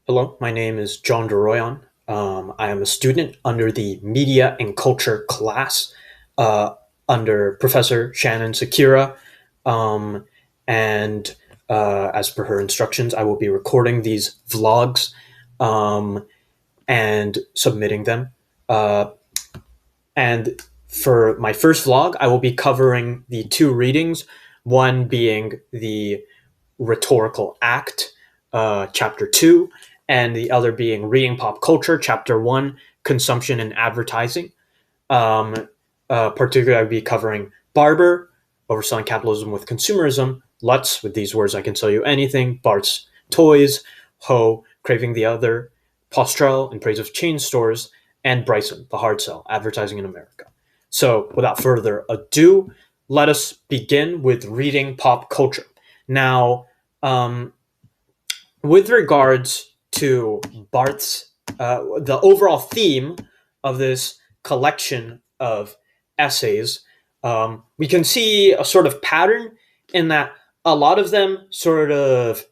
Hello, my name is John DeRoyan. I am a student under the Media and Culture class uh, under Professor Shannon Sakura. Um, and as per her instructions, I will be recording these vlogs um, and submitting them. Uh, and for my first vlog, I will be covering the two readings, one being the Rhetorical Act, Chapter 2, and the other being Reading Pop Culture, Chapter 1, Consumption and Advertising. Um, Particularly, I'll be covering Barber, Overselling Capitalism with Consumerism, Lutz, with these words I can sell you anything, Bart's Toys, Ho, Craving the Other, Postrel, In Praise of Chain Stores, and Bryson, The Hard Sell, Advertising in America. So, without further ado, let us begin with reading pop culture. Now, um, with regards to Barth's, the overall theme of this collection of essays, we can see a sort of pattern in that a lot of them sort of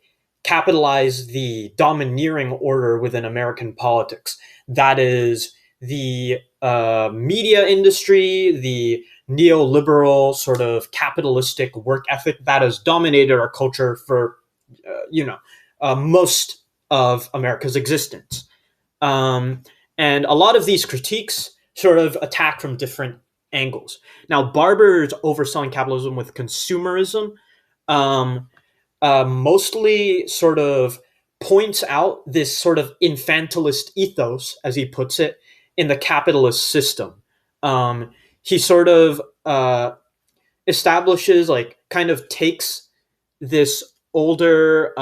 capitalize the domineering order within American politics. That is the media industry, the neoliberal sort of capitalistic work ethic that has dominated our culture for, most of America's existence. Um, and a lot of these critiques sort of attack from different angles. Now, Barber's Overselling Capitalism with Consumerism um, mostly sort of points out this sort of infantilist ethos, as he puts it, in the capitalist system. He sort of establishes, like, kind of takes this older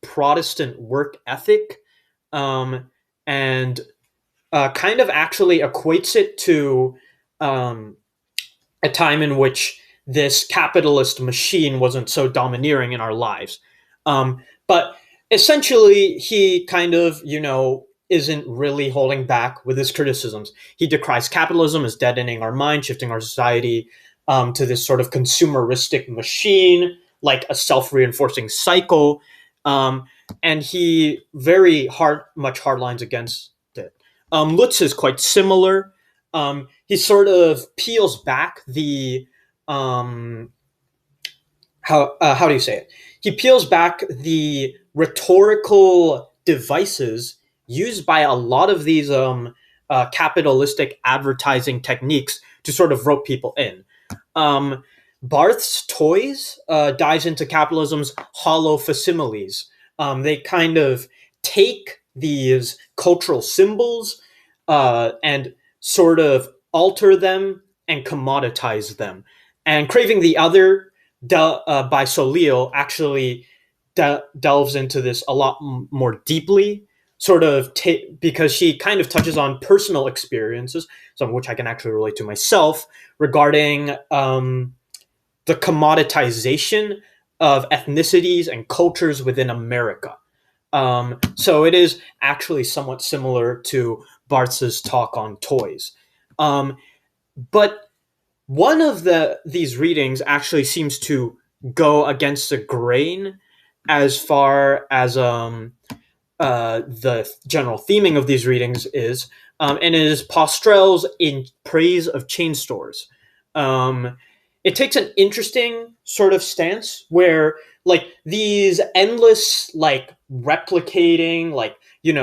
Protestant work ethic um, and kind of actually equates it to um, a time in which this capitalist machine wasn't so domineering in our lives. But essentially, he kind of, isn't really holding back with his criticisms. He decries capitalism as deadening our mind, shifting our society to this sort of consumeristic machine, like a self-reinforcing cycle. Um, and he very much hardlines against it. Lutz is quite similar. He sort of peels back the how do you say it? He peels back the rhetorical devices used by a lot of these capitalistic advertising techniques to sort of rope people in. Um, Barth's Toys dives into capitalism's hollow facsimiles. They kind of take these cultural symbols and sort of alter them and commoditize them. And Craving the Other by Soleil actually delves into this a lot more deeply, sort of because she kind of touches on personal experiences, some of which I can actually relate to myself, regarding the commoditization of ethnicities and cultures within America. So it is actually somewhat similar to Barth's talk on toys. But one of these readings actually seems to go against the grain as far as the general theming of these readings is, and it is Postrel's In Praise of Chain Stores. It takes an interesting sort of stance where, like, these endless, like, replicating, like,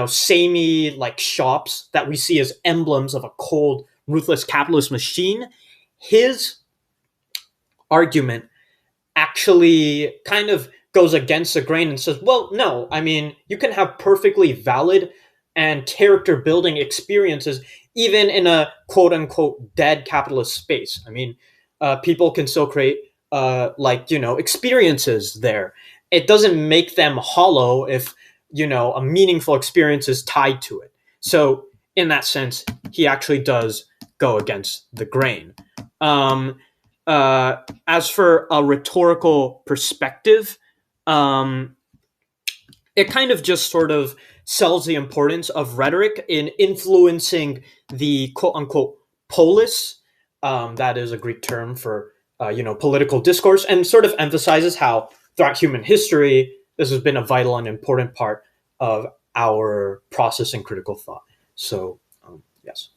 samey, like, shops that we see as emblems of a cold, ruthless capitalist machine. His argument actually kind of goes against the grain and says, well, no, I mean, you can have perfectly valid and character building experiences even in a quote unquote dead capitalist space. I mean, people can still create, experiences there. It doesn't make them hollow if, a meaningful experience is tied to it. So, in that sense, he actually does go against the grain. Um, as for a rhetorical perspective, um, it kind of just sort of sells the importance of rhetoric in influencing the quote unquote polis. That is a Greek term for political discourse, and sort of emphasizes how throughout human history this has been a vital and important part of our process and critical thought. So yes.